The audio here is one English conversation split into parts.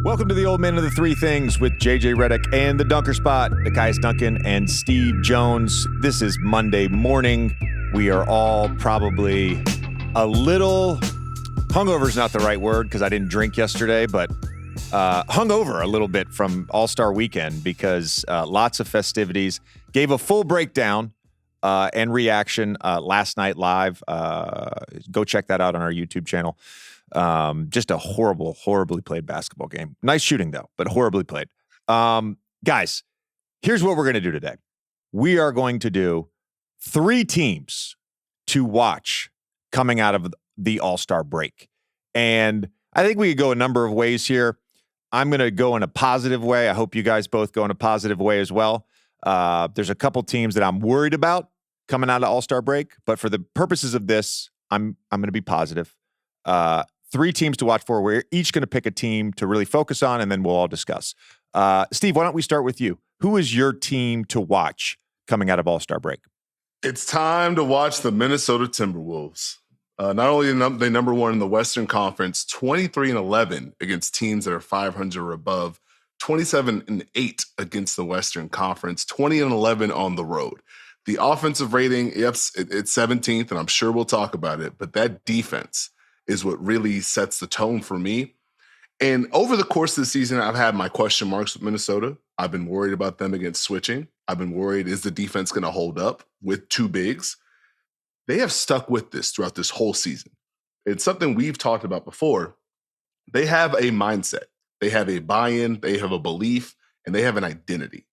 Welcome to the Old Man of the Three Things with JJ Redick and the Dunker Spot, Nekias, Duncan, and Steve Jones. This is Monday morning. We are all probably a little hungover is not the right word because I didn't drink yesterday, but hungover a little bit from All-Star Weekend because lots of festivities. Gave a full breakdown and reaction last night live. Go check that out on our YouTube channel. Just a horribly played basketball game. Nice shooting though, but horribly played. Guys, here's what we're going to do today. We are going to do 3 teams to watch coming out of the All-Star break. And I think we could go a number of ways here. I'm going to go in a positive way. I hope you guys both go in a positive way as well. There's a couple teams that I'm worried about coming out of All-Star break, but for the purposes of this, I'm going to be positive. 3 teams to watch for. We're each going to pick a team to really focus on, and then we'll all discuss. Steve, why don't we start with you? Who is your team to watch coming out of All-Star break? It's time to watch the Minnesota Timberwolves. Not only are they number one in the Western Conference, 23-11 against teams that are 500 or above, 27-8 against the Western Conference, 20-11 on the road. The offensive rating, yes, it's 17th, and I'm sure we'll talk about it, but that defense is what really sets the tone for me. And over the course of the season, I've had my question marks with Minnesota. I've been worried about them against switching. I've been worried, is the defense going to hold up with 2 bigs? They have stuck with this throughout this whole season. It's something we've talked about before. They have a mindset. They have a buy-in. They have a belief, and they have an identity.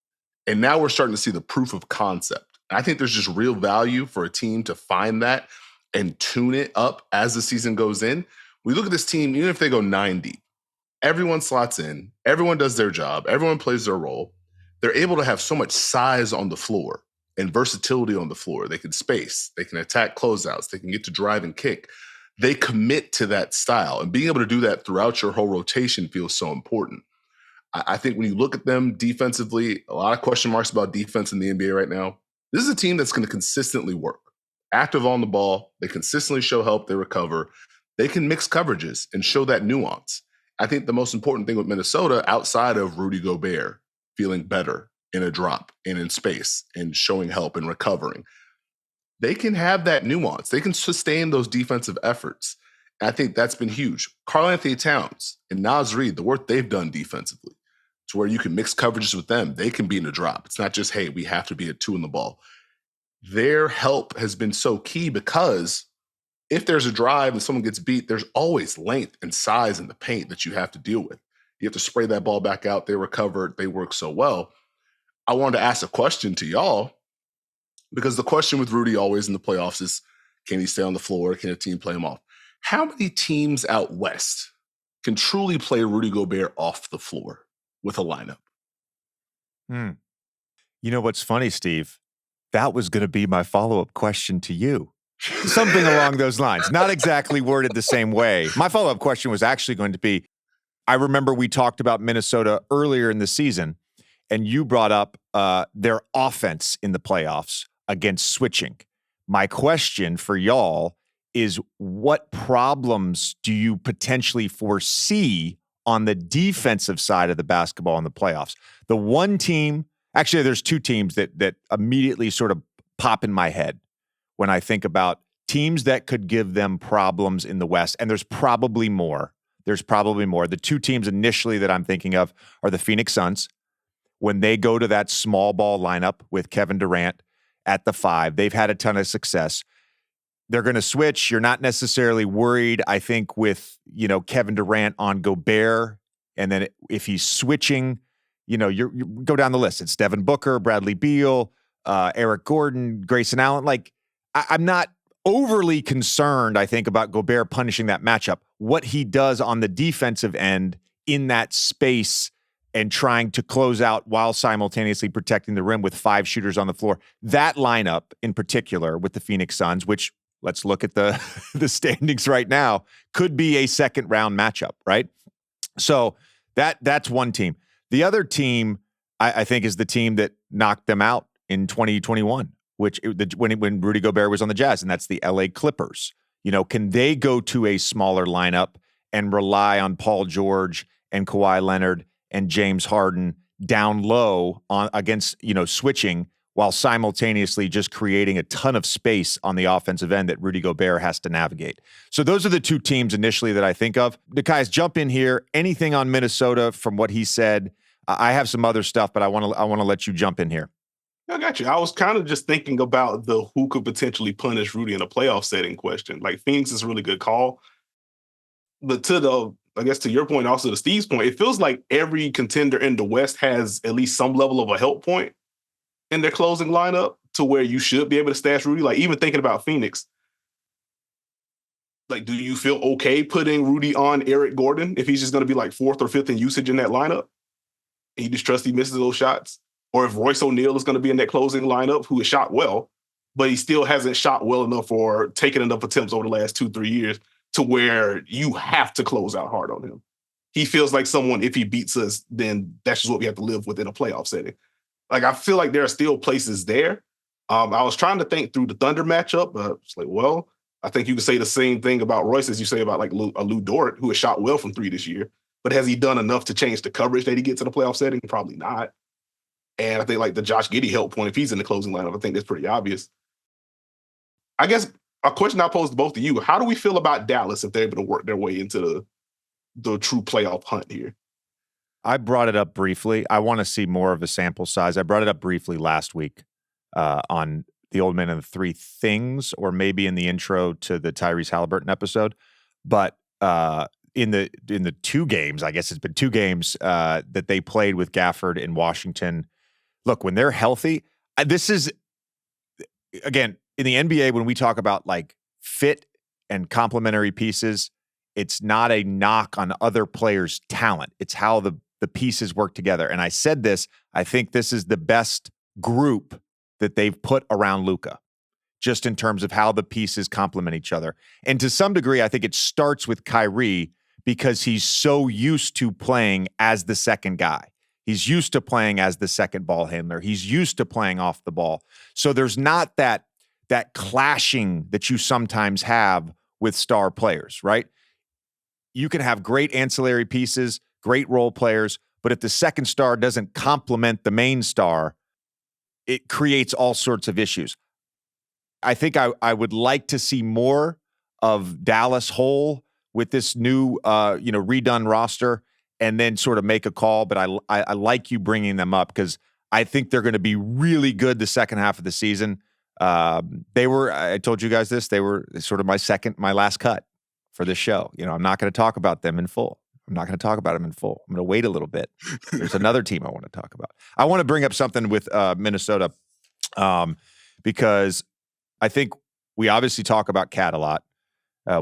And now we're starting to see the proof of concept. I think there's just real value for a team to find that and tune it up as the season goes in. We look at this team, even if they go 9 deep, everyone slots in, everyone does their job, everyone plays their role. They're able to have so much size on the floor and versatility on the floor. They can space, they can attack closeouts, they can get to drive and kick. They commit to that style, and being able to do that throughout your whole rotation feels so important. I think when you look at them defensively, a lot of question marks about defense in the NBA right now. This is a team that's going to consistently work. Active on the ball, they consistently show help, they recover. They can mix coverages and show that nuance. I think the most important thing with Minnesota, outside of Rudy Gobert feeling better in a drop and in space and showing help and recovering, they can have that nuance. They can sustain those defensive efforts. And I think that's been huge. Karl-Anthony Towns and Naz Reid, the work they've done defensively, to where you can mix coverages with them, they can be in a drop. It's not just, hey, we have to be at 2 in the ball. Their help has been so key because if there's a drive and someone gets beat, there's always length and size in the paint that you have to deal with. You have to spray that ball back out. They recovered. They work so well. I wanted to ask a question to y'all because the question with Rudy always in the playoffs is, can he stay on the floor? Can a team play him off? How many teams out west can truly play Rudy Gobert off the floor with a lineup? You know what's funny, Steve? That was going to be my follow-up question to you. Something along those lines. Not exactly worded the same way. My follow-up question was actually going to be, I remember we talked about Minnesota earlier in the season, and you brought up their offense in the playoffs against switching. My question for y'all is, what problems do you potentially foresee on the defensive side of the basketball in the playoffs? The one team, actually, there's 2 teams that immediately sort of pop in my head when I think about teams that could give them problems in the West, and there's probably more. The 2 teams initially that I'm thinking of are the Phoenix Suns. When they go to that small ball lineup with Kevin Durant at the 5, they've had a ton of success. They're going to switch. You're not necessarily worried, I think, with, Kevin Durant on Gobert. And then if he's switching, you go down the list. It's Devin Booker, Bradley Beal, Eric Gordon, Grayson Allen. I'm not overly concerned, I think, about Gobert punishing that matchup. What he does on the defensive end in that space and trying to close out while simultaneously protecting the rim with 5 shooters on the floor. That lineup in particular with the Phoenix Suns, which let's look at the standings right now, could be a second round matchup, right? So that's one team. The other team, I think, is the team that knocked them out in 2021, when Rudy Gobert was on the Jazz, and that's the LA Clippers. Can they go to a smaller lineup and rely on Paul George and Kawhi Leonard and James Harden down low on against, switching while simultaneously just creating a ton of space on the offensive end that Rudy Gobert has to navigate. So those are the two teams initially that I think of. Nekias, jump in here. Anything on Minnesota from what he said? I have some other stuff, but I want to let you jump in here. I got you. I was kind of just thinking about the who could potentially punish Rudy in a playoff setting question. Like, Phoenix is a really good call. But I guess to your point, also to Steve's point, it feels like every contender in the West has at least some level of a help point in their closing lineup to where you should be able to stash Rudy. Like, even thinking about Phoenix, like, do you feel okay putting Rudy on Eric Gordon if he's just going to be like fourth or fifth in usage in that lineup? And you just trust he misses those shots? Or if Royce O'Neal is going to be in that closing lineup, who has shot well, but he still hasn't shot well enough or taken enough attempts over the last 2-3 years to where you have to close out hard on him. He feels like someone, if he beats us, then that's just what we have to live with in a playoff setting. Like, I feel like there are still places there. I was trying to think through the Thunder matchup. It's like, well, I think you could say the same thing about Royce as you say about like Lou Dort, who has shot well from three this year. But has he done enough to change the coverage that he gets in a playoff setting? Probably not. And I think like the Josh Giddey help point, if he's in the closing lineup, I think that's pretty obvious. I guess a question I pose to both of you, how do we feel about Dallas if they're able to work their way into the true playoff hunt here? I brought it up briefly. I want to see more of a sample size. I brought it up briefly last week on the Old Man and the Three Things, or maybe in the intro to the Tyrese Halliburton episode. But in the two games, I guess it's been two games that they played with Gafford in Washington. Look, when they're healthy, this is, again, in the NBA, when we talk about like fit and complementary pieces, it's not a knock on other players' talent. It's how the pieces work together. And I said this, I think this is the best group that they've put around Luka, just in terms of how the pieces complement each other. And to some degree, I think it starts with Kyrie because he's so used to playing as the second guy. He's used to playing as the second ball handler. He's used to playing off the ball. So there's not that clashing that you sometimes have with star players, right? You can have great ancillary pieces, great role players, but if the second star doesn't complement the main star, it creates all sorts of issues. I think I would like to see more of Dallas whole with this new, redone roster, and then sort of make a call. But I like you bringing them up because I think they're going to be really good the second half of the season. I told you guys this, they were sort of my last cut for this show. I'm not going to talk about them in full. I'm not going to talk about them in full. I'm going to wait a little bit. There's another team I want to talk about. I want to bring up something with Minnesota because I think we obviously talk about Cat a lot.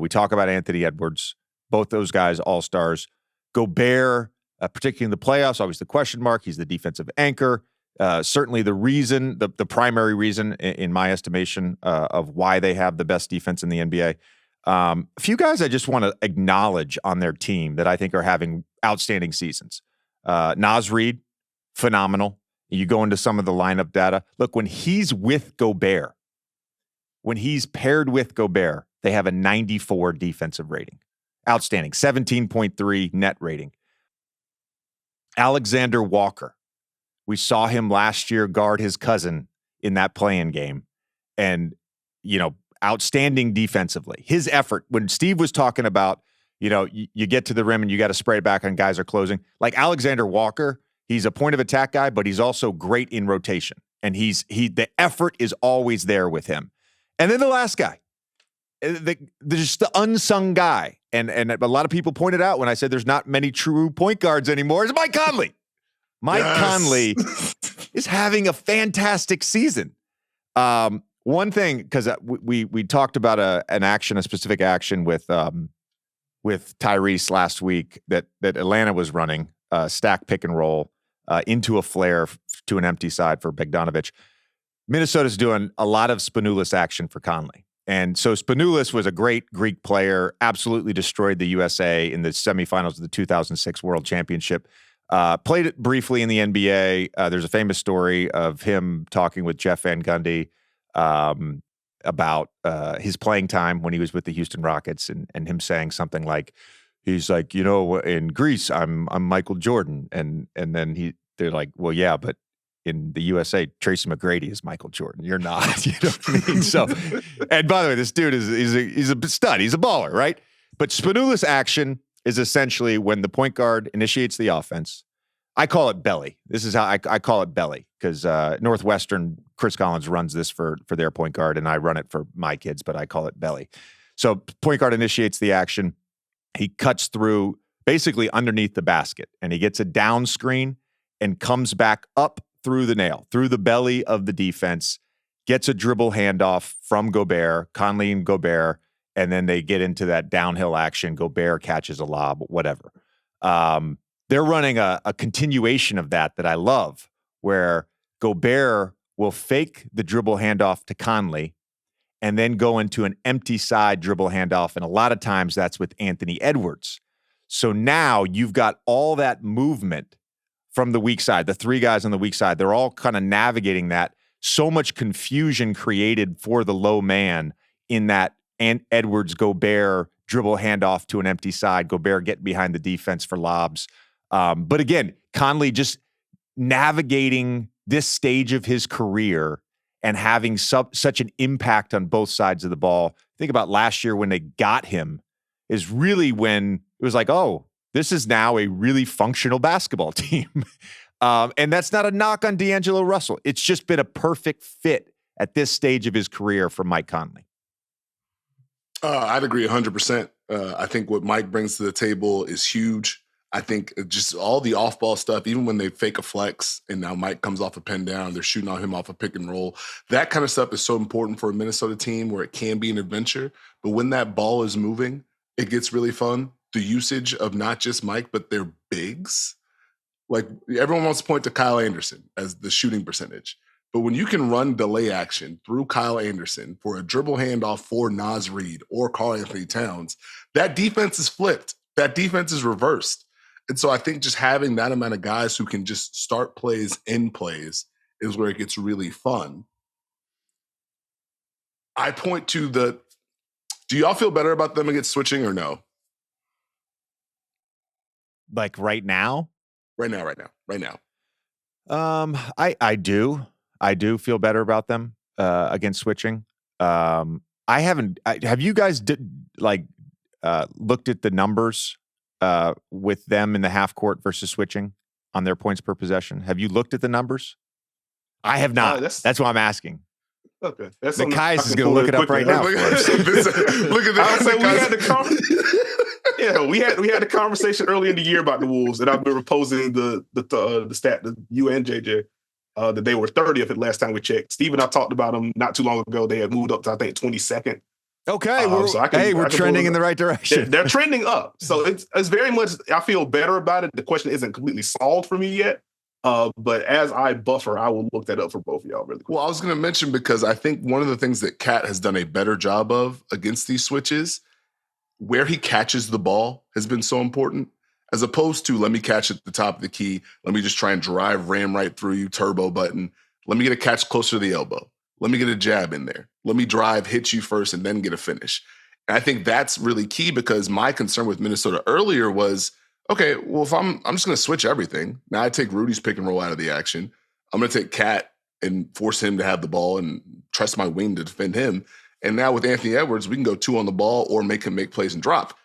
We talk about Anthony Edwards, both those guys, all-stars. Gobert, particularly in the playoffs, always the question mark. He's the defensive anchor. Certainly the primary reason, in my estimation, of why they have the best defense in the NBA. A few guys I just want to acknowledge on their team that I think are having outstanding seasons. Naz Reid, phenomenal. You go into some of the lineup data. Look, when he's with Gobert, when he's paired with Gobert, they have a 94 defensive rating. Outstanding. 17.3 net rating. Alexander Walker. We saw him last year guard his cousin in that play-in game. And, outstanding defensively. His effort, when Steve was talking about, you get to the rim and you got to spray it back and guys are closing. Like Alexander Walker, he's a point of attack guy, but he's also great in rotation. And the effort is always there with him. And then the last guy, just the unsung guy. And a lot of people pointed out when I said there's not many true point guards anymore, is Mike Conley. Mike Conley is having a fantastic season. One thing, because we talked about a specific action with Tyrese last week that Atlanta was running, stack pick and roll into a flare to an empty side for Bogdanović. Minnesota's doing a lot of Spanoulis action for Conley. And so Spanoulis was a great Greek player, absolutely destroyed the USA in the semifinals of the 2006 World Championship. Played it briefly in the NBA. There's a famous story of him talking with Jeff Van Gundy about his playing time when he was with the Houston Rockets and him saying something like, he's like, in Greece, I'm Michael Jordan. And then they're like, well, yeah, but in the USA, Tracy McGrady is Michael Jordan. You're not. You know what I mean? So, and by the way, this dude he's a stud. He's a baller, right? But Spanulis action is essentially when the point guard initiates the offense. I call it belly. This is how I call it belly because Northwestern, Chris Collins runs this for their point guard, and I run it for my kids, but I call it belly. So point guard initiates the action. He cuts through basically underneath the basket, and he gets a down screen and comes back up through the nail, through the belly of the defense, gets a dribble handoff from Gobert, Conley and Gobert, and then they get into that downhill action. Gobert catches a lob, whatever. They're running a continuation of that I love, where Gobert will fake the dribble handoff to Conley and then go into an empty side dribble handoff, and a lot of times that's with Anthony Edwards. So now you've got all that movement from the weak side, the three guys on the weak side, they're all kind of navigating that. So much confusion created for the low man in that Edwards-Gobert dribble handoff to an empty side, Gobert getting behind the defense for lobs. But again, Conley just navigating this stage of his career and having such an impact on both sides of the ball. Think about last year when they got him is really when it was like, oh, this is now a really functional basketball team. And that's not a knock on D'Angelo Russell. It's just been a perfect fit at this stage of his career for Mike Conley. I'd agree 100%. I think what Mike brings to the table is huge. I think just all the off-ball stuff, even when they fake a flex and now Mike comes off a pin down, they're shooting on him off a pick and roll. That kind of stuff is so important for a Minnesota team where it can be an adventure. But when that ball is moving, it gets really fun. The usage of not just Mike, but their bigs. Like everyone wants to point to Kyle Anderson as the shooting percentage. But when you can run delay action through Kyle Anderson for a dribble handoff for Naz Reid or Karl-Anthony Towns, that defense is flipped. That defense is reversed. And so I think just having that amount of guys who can just start plays, end plays, is where it gets really fun. I point to do y'all feel better about them against switching or no? Like right now? Right now. I do feel better about them against switching. Have you guys looked at the numbers with them in the half court versus switching on their points per possession? Have you looked at the numbers? I have not. That's why I'm asking. Okay. Nekias is going to look it up right now. Look at that. Yeah, we had a conversation early in the year about the Wolves, and I've been proposing the stat that you and JJ that they were 30th at last time we checked. Steve and I talked about them not too long ago. They had moved up to I think 22nd. Okay, we're trending in the right direction. They're trending up, so it's very much. I feel better about it. The question isn't completely solved for me yet, but as I buffer, I will look that up for both of y'all really quick. Well, I was going to mention because I think one of the things that Cat has done a better job of against these switches, where he catches the ball has been so important, as opposed to let me catch at the top of the key, let me just try and ram right through you, turbo button, let me get a catch closer to the elbow, let me get a jab in there, let me drive, hit you first, and then get a finish. And I think that's really key because my concern with Minnesota earlier was, okay, well, if I'm just going to switch everything. Now I take Rudy's pick and roll out of the action. I'm going to take Cat and force him to have the ball and trust my wing to defend him. And now with Anthony Edwards, we can go 2 on the ball or make him make plays and drop.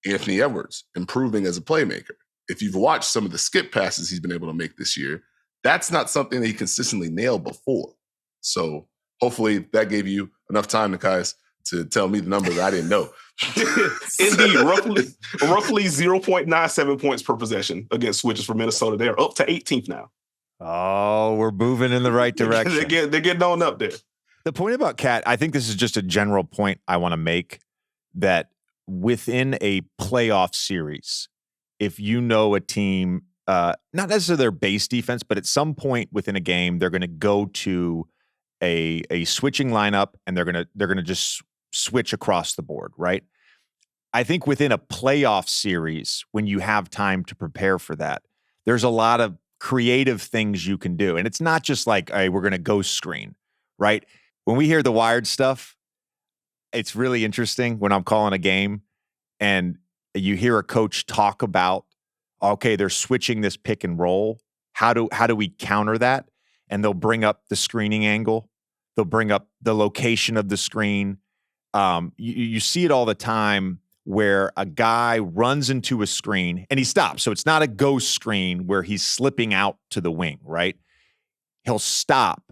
Anthony Edwards improving as a playmaker. If you've watched some of the skip passes he's been able to make this year, that's not something that he consistently nailed before. So hopefully that gave you enough time, Nekias, to tell me the number that I didn't know. Indeed, roughly 0.97 points per possession against switches for Minnesota. They're up to 18th now. Oh, we're moving in the right direction. They're getting on up there. The point about Cat, I think this is just a general point I want to make, that within a playoff series, if you know a team, not necessarily their base defense, but at some point within a game, they're going to go to a switching lineup and they're going to just switch across the board, right? I think within a playoff series, when you have time to prepare for that, there's a lot of creative things you can do. And it's not just like, hey, we're going to go screen, right? When we hear the Wired stuff, it's really interesting when I'm calling a game and you hear a coach talk about, okay, they're switching this pick and roll. How do we counter that? And they'll bring up the screening angle. They'll bring up the location of the screen. You see it all the time where a guy runs into a screen and he stops. So it's not a ghost screen where he's slipping out to the wing, right? He'll stop.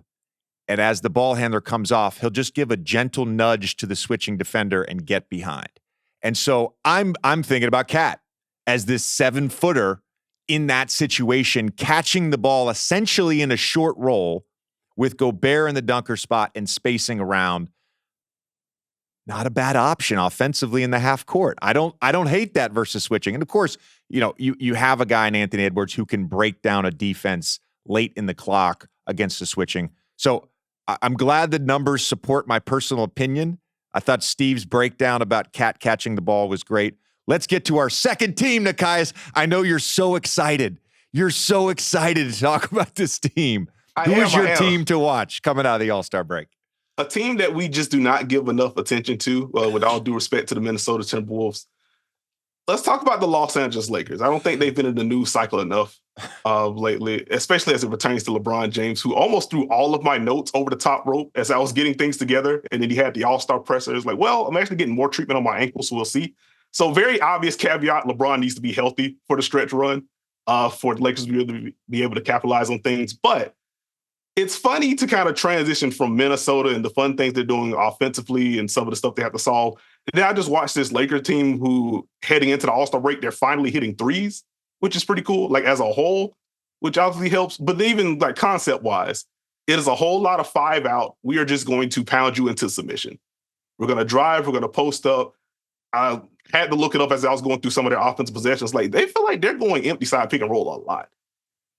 And as the ball handler comes off, he'll just give a gentle nudge to the switching defender and get behind. And so I'm thinking about Cat as this 7-footer in that situation, catching the ball essentially in a short roll with Gobert in the dunker spot and spacing around. Not a bad option offensively in the half court. I don't hate that versus switching. And of course, you have a guy in Anthony Edwards who can break down a defense late in the clock against the switching. So I'm glad the numbers support my personal opinion. I thought Steve's breakdown about Cat catching the ball was great. Let's get to our second team, Nekias. I know you're so excited. You're so excited to talk about this team. Who is your team to watch coming out of the All-Star break? A team that we just do not give enough attention to, with all due respect to the Minnesota Timberwolves. Let's talk about the Los Angeles Lakers. I don't think they've been in the news cycle enough lately, especially as it pertains to LeBron James, who almost threw all of my notes over the top rope as I was getting things together. And then he had the All-Star presser. It's like, well, I'm actually getting more treatment on my ankles, so we'll see. So very obvious caveat, LeBron needs to be healthy for the stretch run for the Lakers to be able to capitalize on things. But it's funny to kind of transition from Minnesota and the fun things they're doing offensively and some of the stuff they have to solve. And then I just watched this Lakers team who, heading into the All-Star break, they're finally hitting threes, which is pretty cool, like as a whole, which obviously helps. But even like concept-wise, it is a whole lot of 5 out. We are just going to pound you into submission. We're going to drive. We're going to post up. I had to look it up as I was going through some of their offensive possessions. Like, they feel like they're going empty side pick and roll a lot.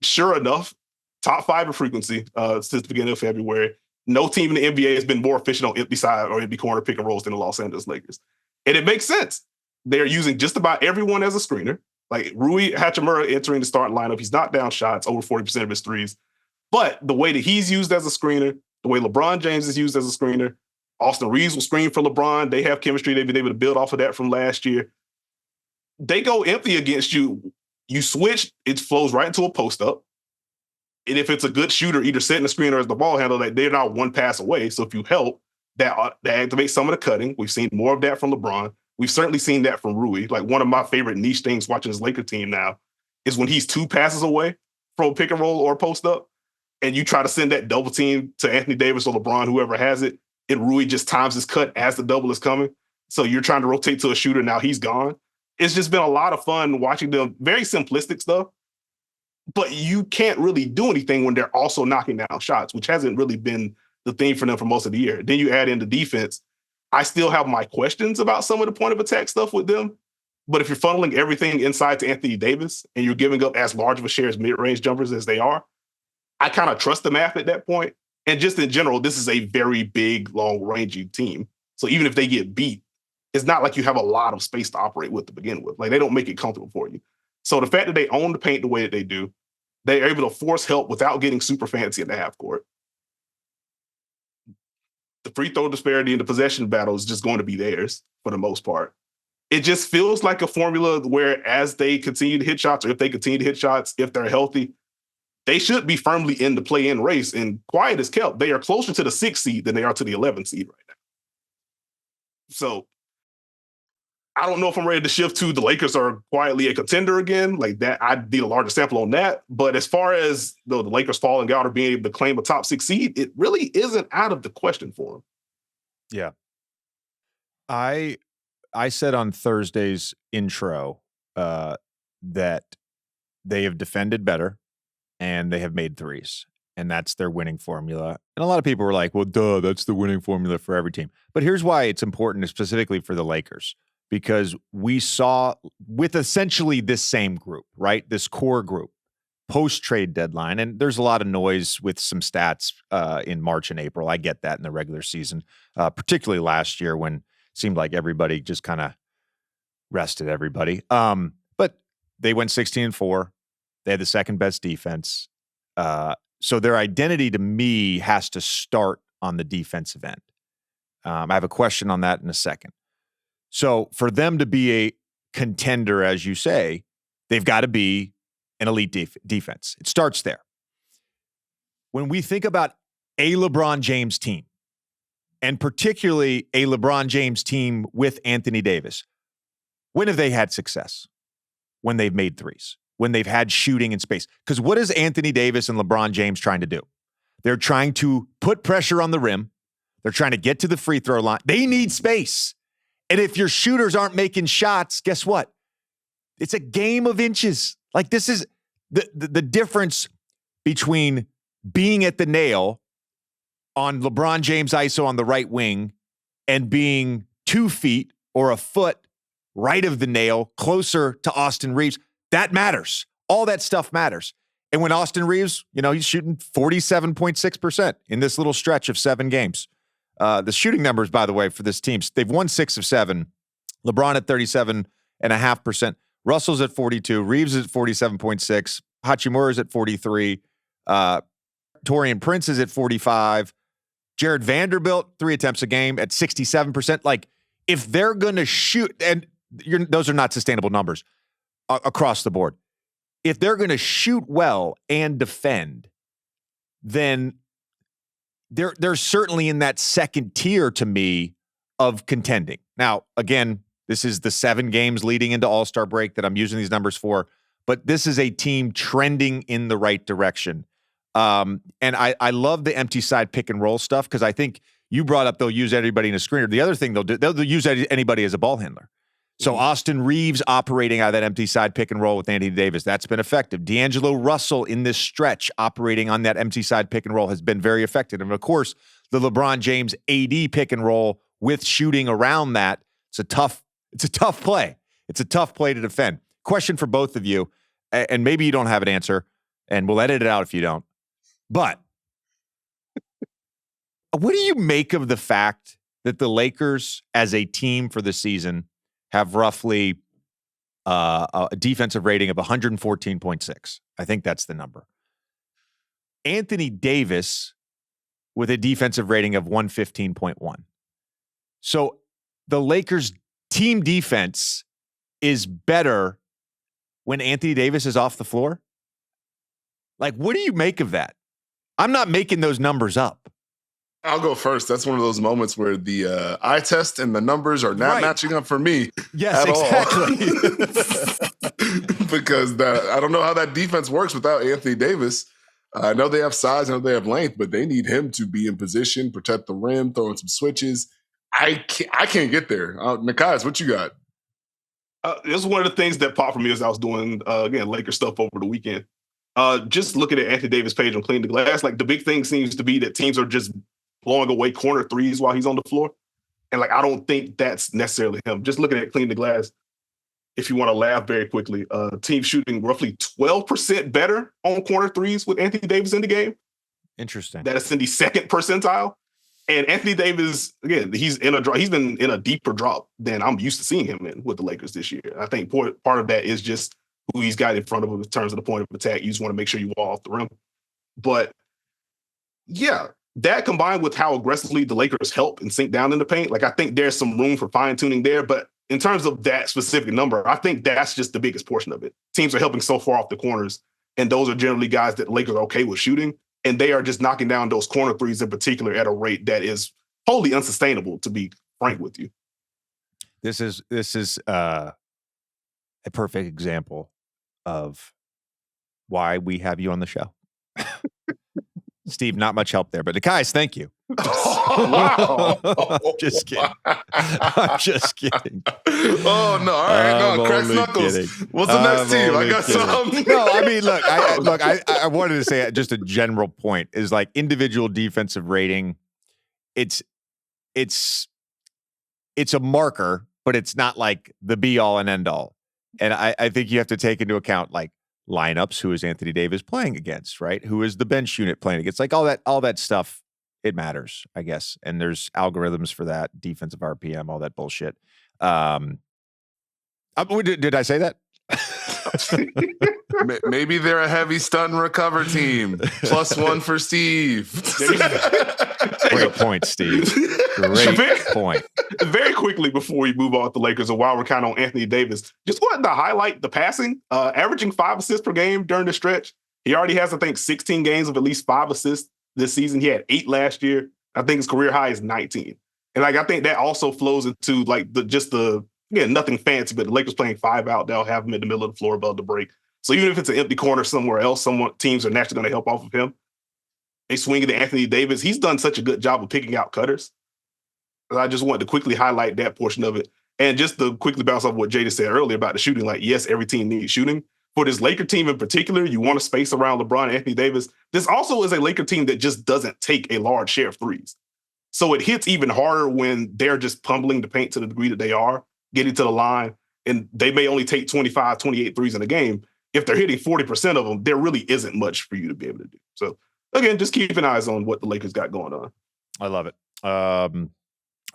Sure enough, top 5 in frequency since the beginning of February. No team in the NBA has been more efficient on empty side or empty corner pick and rolls than the Los Angeles Lakers. And it makes sense. They're using just about everyone as a screener. Like Rui Hachimura entering the starting lineup, he's knocked down shots, over 40% of his threes. But the way that he's used as a screener, the way LeBron James is used as a screener, Austin Reeves will screen for LeBron. They have chemistry. They've been able to build off of that from last year. They go empty against you. You switch, it flows right into a post-up. And if it's a good shooter, either setting the screen or as the ball handler, like they're not one pass away. So if you help, that activates some of the cutting. We've seen more of that from LeBron. We've certainly seen that from Rui. Like one of my favorite niche things watching this Laker team now is when he's 2 passes away from a pick and roll or post up, and you try to send that double team to Anthony Davis or LeBron, whoever has it, and Rui just times his cut as the double is coming. So you're trying to rotate to a shooter. Now he's gone. It's just been a lot of fun watching them. Very simplistic stuff. But you can't really do anything when they're also knocking down shots, which hasn't really been the theme for them for most of the year. Then you add in the defense. I still have my questions about some of the point of attack stuff with them. But if you're funneling everything inside to Anthony Davis and you're giving up as large of a share as mid-range jumpers as they are, I kind of trust the math at that point. And just in general, this is a very big, long-ranging team. So even if they get beat, it's not like you have a lot of space to operate with to begin with. Like they don't make it comfortable for you. So the fact that they own the paint the way that they do, they're able to force help without getting super fancy in the half court. The free throw disparity in the possession battle is just going to be theirs for the most part. It just feels like a formula where as they continue to hit shots, or if they continue to hit shots, if they're healthy, they should be firmly in the play-in race. And quiet as kept, they are closer to the 6th seed than they are to the 11th seed right now. So I don't know if I'm ready to shift to the Lakers are quietly a contender again. Like that, I need a larger sample on that. But as far as the Lakers falling out or being able to claim a top 6 seed, it really isn't out of the question for them. Yeah. I said on Thursday's intro that they have defended better and they have made threes. And that's their winning formula. And a lot of people were like, well, duh, that's the winning formula for every team. But here's why it's important specifically for the Lakers. Because we saw with essentially this same group, right? This core group, post-trade deadline, and there's a lot of noise with some stats in March and April. I get that in the regular season, particularly last year when it seemed like everybody just kind of rested everybody. But they went 16-4. They had the second best defense. So their identity to me has to start on the defensive end. I have a question on that in a second. So for them to be a contender, as you say, they've got to be an elite defense. It starts there. When we think about a LeBron James team, and particularly a LeBron James team with Anthony Davis, when have they had success? When they've made threes, when they've had shooting in space. Because what is Anthony Davis and LeBron James trying to do? They're trying to put pressure on the rim. They're trying to get to the free throw line. They need space. And if your shooters aren't making shots, guess what? It's a game of inches. Like, this is the difference between being at the nail on LeBron James ISO on the right wing and being 2 feet or a foot right of the nail, closer to Austin Reeves. That matters. All that stuff matters. And when Austin Reeves, he's shooting 47.6% in this little stretch of 7 games. The shooting numbers, by the way, for this team, they've won 6 of 7. LeBron at 37.5%. Russell's at 42. Reeves is at 47.6. Hachimura's at 43. Taurean Prince is at 45. Jared Vanderbilt, 3 attempts a game at 67%. Like, if they're going to shoot, and those are not sustainable numbers across the board. If they're going to shoot well and defend, then they're certainly in that second tier to me of contending. Now, again, this is the 7 games leading into All-Star break that I'm using these numbers for, but this is a team trending in the right direction. And I love the empty side pick and roll stuff, because I think you brought up they'll use everybody in a screener. The other thing they'll use anybody as a ball handler. So Austin Reeves operating out of that empty side pick and roll with Anthony Davis, that's been effective. D'Angelo Russell in this stretch operating on that empty side pick and roll has been very effective. And of course, the LeBron James AD pick and roll with shooting around that, it's a tough play. It's a tough play to defend. Question for both of you, and maybe you don't have an answer, and we'll edit it out if you don't. But what do you make of the fact that the Lakers as a team for the season have roughly a defensive rating of 114.6? I think that's the number. Anthony Davis with a defensive rating of 115.1. So the Lakers team defense is better when Anthony Davis is off the floor. Like, what do you make of that? I'm not making those numbers up. I'll go first. That's one of those moments where the eye test and the numbers are not matching up for me. Yes, exactly. Because I don't know how that defense works without Anthony Davis. I know they have size, I know they have length, but they need him to be in position, protect the rim, throw in some switches. I can't get there. Nekias, what you got? This is one of the things that popped for me as I was doing, again, Lakers stuff over the weekend. Just looking at Anthony Davis' page on Clean the Glass, like, the big thing seems to be that teams are just blowing away corner threes while he's on the floor. And, like, I don't think that's necessarily him. Just looking at Clean the Glass, if you want to laugh very quickly, team shooting roughly 12% better on corner threes with Anthony Davis in the game. Interesting. That is in the second percentile. And Anthony Davis, again, he's been in a deeper drop than I'm used to seeing him in with the Lakers this year. I think part of that is just who he's got in front of him in terms of the point of attack. You just want to make sure you wall off the rim. But yeah, that combined with how aggressively the Lakers help and sink down in the paint, like, I think there's some room for fine tuning there. But in terms of that specific number, I think that's just the biggest portion of it. Teams are helping so far off the corners, and those are generally guys that the Lakers are okay with shooting. And they are just knocking down those corner threes in particular at a rate that is wholly unsustainable, to be frank with you. This is a perfect example of why we have you on the show. Steve, not much help there, but Nekias, thank you. Oh, wow. Just kidding. I'm just kidding. Oh, no. All right. No, crack knuckles. Kidding. What's the next team? I got some. No, I mean, look, I wanted to say just a general point is, like, individual defensive rating. It's a marker, but it's not like the be all and end all. And I think you have to take into account, like, lineups, who is Anthony Davis playing against, right? Who is the bench unit playing against? Like, all that stuff, it matters, I guess. And there's algorithms for that, defensive RPM, all that bullshit. Did I say that? Maybe they're a heavy stunt and recover team. +1 for Steve. Great point, Steve. Great point. Very quickly before we move on with the Lakers, and while we're kind of on Anthony Davis, just wanted to highlight the passing, averaging 5 assists per game during the stretch. He already has, I think, 16 games of at least 5 assists this season. He had 8 last year. I think his career high is 19. And I think that also flows into nothing fancy, but the Lakers playing 5 out, they'll have him in the middle of the floor above the break. So even if it's an empty corner somewhere else, teams are naturally going to help off of him. They swing it to Anthony Davis. He's done such a good job of picking out cutters. I just wanted to quickly highlight that portion of it. And just to quickly bounce off what Jada said earlier about the shooting, like, yes, every team needs shooting. For this Laker team in particular, you want to space around LeBron and Anthony Davis. This also is a Laker team that just doesn't take a large share of threes. So it hits even harder when they're just pummeling the paint to the degree that they are, getting to the line, and they may only take 25, 28 threes in a game. If they're hitting 40% of them, there really isn't much for you to be able to do. So, again, just keep an eye on what the Lakers got going on. I love it.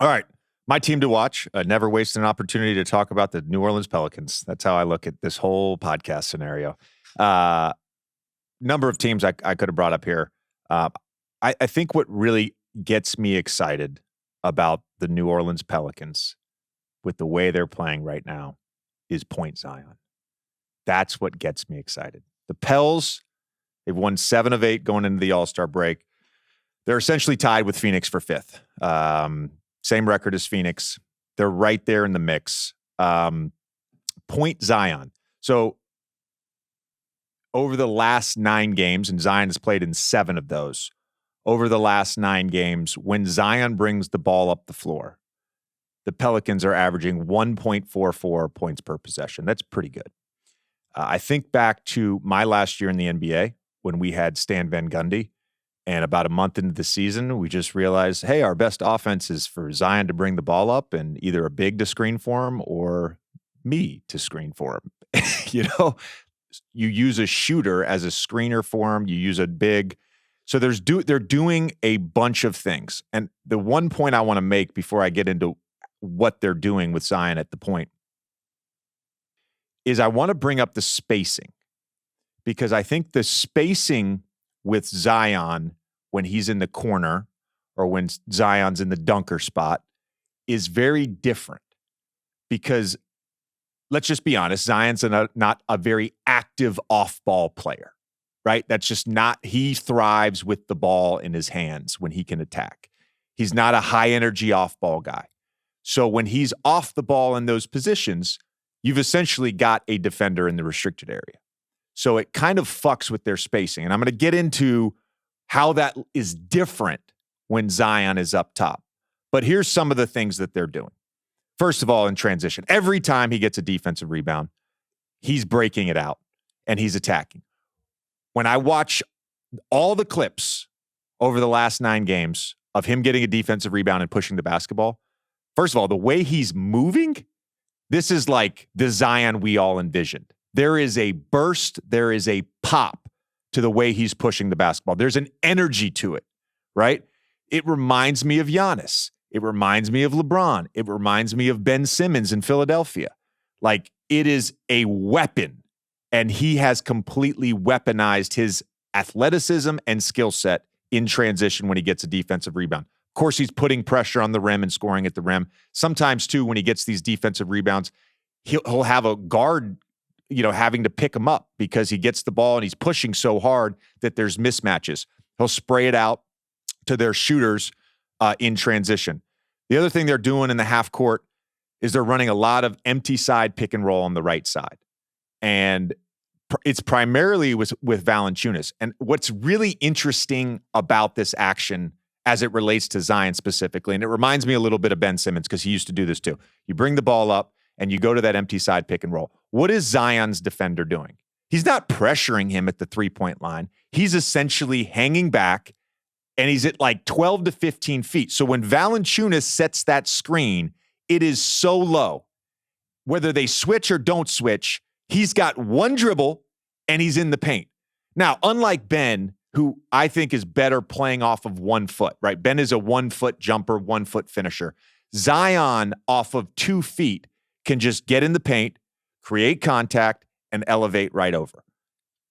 All right. My team to watch. Never waste an opportunity to talk about the New Orleans Pelicans. That's how I look at this whole podcast scenario. Number of teams I could have brought up here. I think what really gets me excited about the New Orleans Pelicans with the way they're playing right now is Point Zion. That's what gets me excited. The Pels, they've won 7 of 8 going into the All-Star break. They're essentially tied with Phoenix for 5th. Same record as Phoenix. They're right there in the mix. Point Zion. So over the last 9 games, and Zion has played in 7 of those, over the last 9 games, when Zion brings the ball up the floor, the Pelicans are averaging 1.44 points per possession. That's pretty good. I think back to my last year in the NBA when we had Stan Van Gundy. And about a month into the season, we just realized, hey, our best offense is for Zion to bring the ball up and either a big to screen for him or me to screen for him. You use a shooter as a screener for him. You use a big. So they're doing a bunch of things. And the one point I want to make before I get into what they're doing with Zion at the point is I want to bring up the spacing, because I think the spacing with Zion when he's in the corner or when Zion's in the dunker spot is very different, because let's just be honest, Zion's not a very active off-ball player, right? That's just not, he thrives with the ball in his hands when he can attack. He's not a high-energy off-ball guy. So when he's off the ball in those positions, you've essentially got a defender in the restricted area. So it kind of fucks with their spacing. And I'm going to get into how that is different when Zion is up top. But here's some of the things that they're doing. First of all, in transition, every time he gets a defensive rebound, he's breaking it out and he's attacking. When I watch all the clips over the last 9 games of him getting a defensive rebound and pushing the basketball, first of all, the way he's moving, this is like the Zion we all envisioned. There is a burst, there is a pop to the way he's pushing the basketball. There's an energy to it, right? It reminds me of Giannis. It reminds me of LeBron. It reminds me of Ben Simmons in Philadelphia. Like, it is a weapon, and he has completely weaponized his athleticism and skill set in transition when he gets a defensive rebound. Of course, he's putting pressure on the rim and scoring at the rim. Sometimes, too, when he gets these defensive rebounds, he'll have a guard, having to pick him up because he gets the ball and he's pushing so hard that there's mismatches. He'll spray it out to their shooters in transition. The other thing they're doing in the half court is they're running a lot of empty side pick and roll on the right side. And it's primarily with Valanciunas. And what's really interesting about this action as it relates to Zion specifically, and it reminds me a little bit of Ben Simmons because he used to do this too. You bring the ball up and you go to that empty side pick and roll. What is Zion's defender doing? He's not pressuring him at the 3-point line. He's essentially hanging back, and he's at like 12 to 15 feet. So when Valanciunas sets that screen, it is so low. Whether they switch or don't switch, he's got one dribble, and he's in the paint. Now, unlike Ben, who I think is better playing off of 1 foot, right? Ben is a 1-foot jumper, 1-foot finisher. Zion, off of 2 feet, can just get in the paint, create contact, and elevate right over.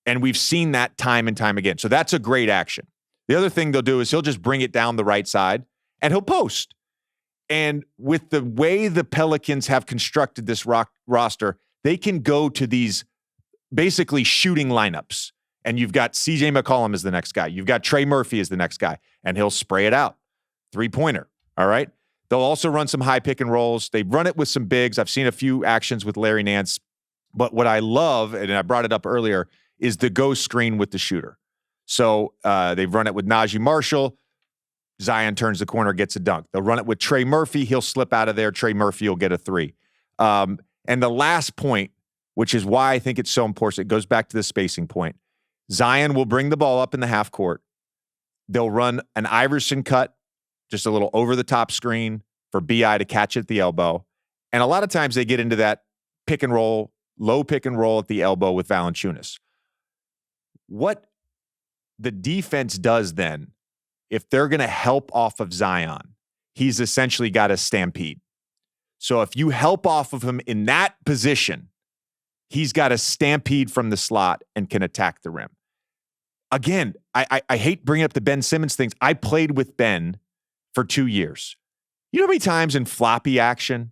And we've seen that time and time again. So that's a great action. The other thing they'll do is he'll just bring it down the right side and he'll post. And with the way the Pelicans have constructed this roster, they can go to these basically shooting lineups. And you've got CJ McCollum as the next guy. You've got Trey Murphy as the next guy. And he'll spray it out. 3-pointer. All right? They'll also run some high pick and rolls. They run it with some bigs. I've seen a few actions with Larry Nance. But what I love, and I brought it up earlier, is the go screen with the shooter. So they've run it with Najee Marshall. Zion turns the corner, gets a dunk. They'll run it with Trey Murphy. He'll slip out of there. Trey Murphy will get a 3. And the last point, which is why I think it's so important, it goes back to the spacing point. Zion will bring the ball up in the half court. They'll run an Iverson cut, just a little over-the-top screen for BI to catch at the elbow. And a lot of times they get into that pick and roll, low pick and roll at the elbow with Valanciunas. What the defense does then, if they're going to help off of Zion, he's essentially got a stampede. So if you help off of him in that position, he's got a stampede from the slot and can attack the rim. Again, I hate bringing up the Ben Simmons things. I played with Ben for 2 years. You know how many times in floppy action,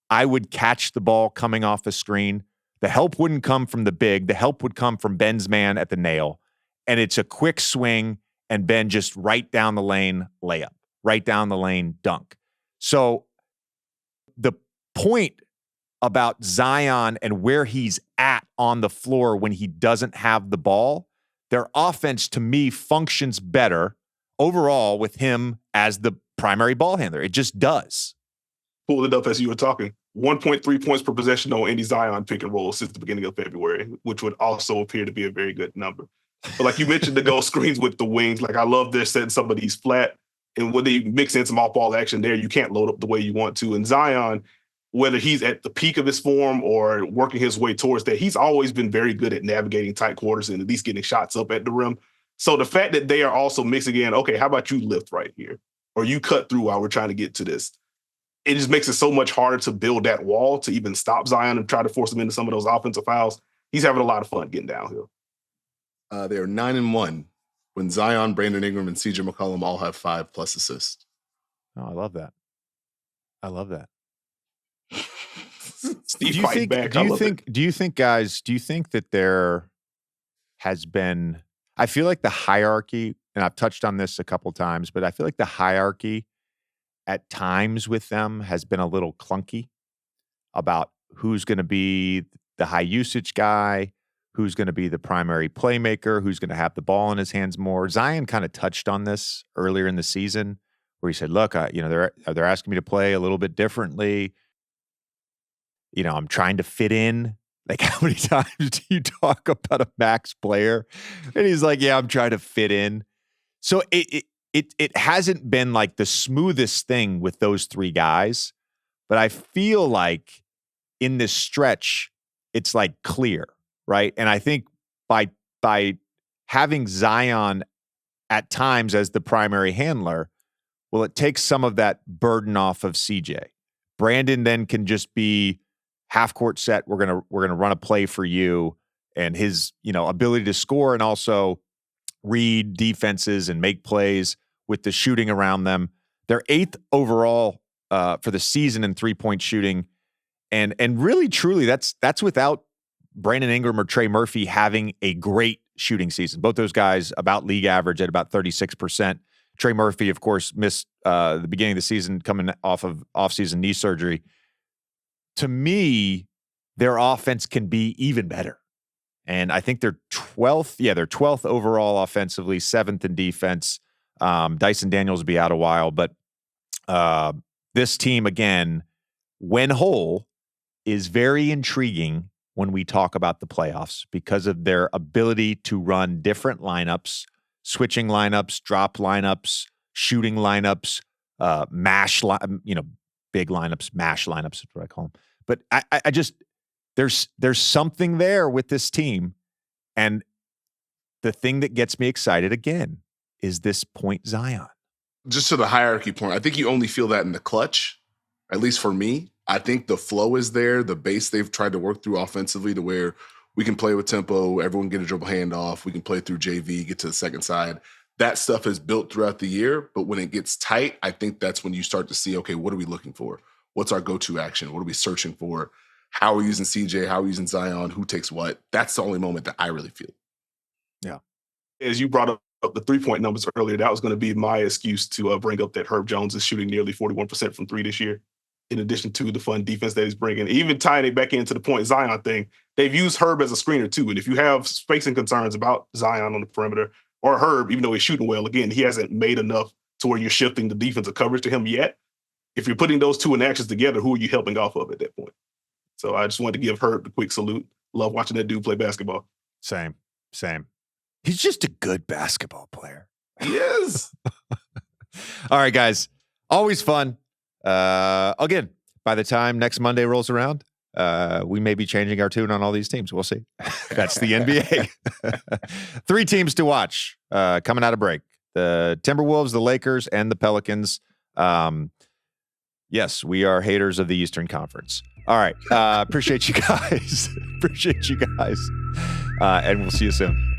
I would catch the ball coming off the screen. The help wouldn't come from the big. The help would come from Ben's man at the nail. And it's a quick swing, and Ben just right down the lane layup, right down the lane dunk. So the point about Zion and where he's at on the floor when he doesn't have the ball, their offense, to me, functions better overall with him as the primary ball handler. It just does. Pulled it up as you were talking. 1.3 points per possession on any Zion pick and roll since the beginning of February, which would also appear to be a very good number. But like you mentioned, the goal screens with the wings, like I love they're setting some of these flat. And when they mix in some off-ball action there, you can't load up the way you want to. And Zion, whether he's at the peak of his form or working his way towards that, he's always been very good at navigating tight quarters and at least getting shots up at the rim. So the fact that they are also mixing in, okay, how about you lift right here? Or you cut through while we're trying to get to this. It just makes it so much harder to build that wall to even stop Zion and try to force him into some of those offensive fouls. He's having a lot of fun getting downhill. They are 9-1 when Zion, Brandon Ingram, and CJ McCollum all have 5+ assists. Oh, I love that. I love that. Steve fighting back. Do you think, guys, that there has been, I feel like the hierarchy, and I've touched on this a couple times, but I feel like the hierarchy at times with them has been a little clunky about who's going to be the high usage guy, who's going to be the primary playmaker, who's going to have the ball in his hands more. Zion kind of touched on this earlier in the season where he said, look, they're asking me to play a little bit differently. I'm trying to fit in. Like, how many times do you talk about a max player? And he's like, yeah, I'm trying to fit in. So it hasn't been like the smoothest thing with those 3 guys, but I feel like in this stretch, it's like clear, right? And I think by having Zion at times as the primary handler, well, it takes some of that burden off of CJ. Brandon then can just be half court set. We're gonna run a play for you, and his ability to score and also read defenses and make plays with the shooting around them. They're 8th overall for the season in 3-point shooting, and really truly that's without Brandon Ingram or Trey Murphy having a great shooting season. Both those guys about league average at about 36%. Trey Murphy, of course, missed the beginning of the season coming off of off-season knee surgery. To me, their offense can be even better. And I think they're 12th. Yeah, they're 12th overall offensively, 7th in defense. Dyson Daniels will be out a while. But this team, again, when whole, is very intriguing when we talk about the playoffs because of their ability to run different lineups, switching lineups, drop lineups, shooting lineups, big lineups, mash lineups is what I call them. But I just, there's something there with this team. And the thing that gets me excited again is this point Zion. Just to the hierarchy point, I think you only feel that in the clutch, at least for me. I think the flow is there, the base they've tried to work through offensively to where we can play with tempo. Everyone get a dribble handoff. We can play through JV, get to the second side. That stuff is built throughout the year. But when it gets tight, I think that's when you start to see, okay, what are we looking for? What's our go-to action? What are we searching for? How are we using CJ? How are we using Zion? Who takes what? That's the only moment that I really feel. Yeah. As you brought up the 3-point numbers earlier, that was going to be my excuse to bring up that Herb Jones is shooting nearly 41% from three this year, in addition to the fun defense that he's bringing. Even tying it back into the point Zion thing, they've used Herb as a screener too. And if you have spacing concerns about Zion on the perimeter or Herb, even though he's shooting well, again, he hasn't made enough to where you're shifting the defensive coverage to him yet. If you're putting those two in actions together, who are you helping off of at that point? So I just wanted to give Herb the quick salute. Love watching that dude play basketball. Same. He's just a good basketball player. He is. All right, guys. Always fun. Again, by the time next Monday rolls around, we may be changing our tune on all these teams. We'll see. That's the NBA. 3 teams to watch coming out of break. The Timberwolves, the Lakers, and the Pelicans. Yes, we are haters of the Eastern Conference. All right. Appreciate you guys. And we'll see you soon.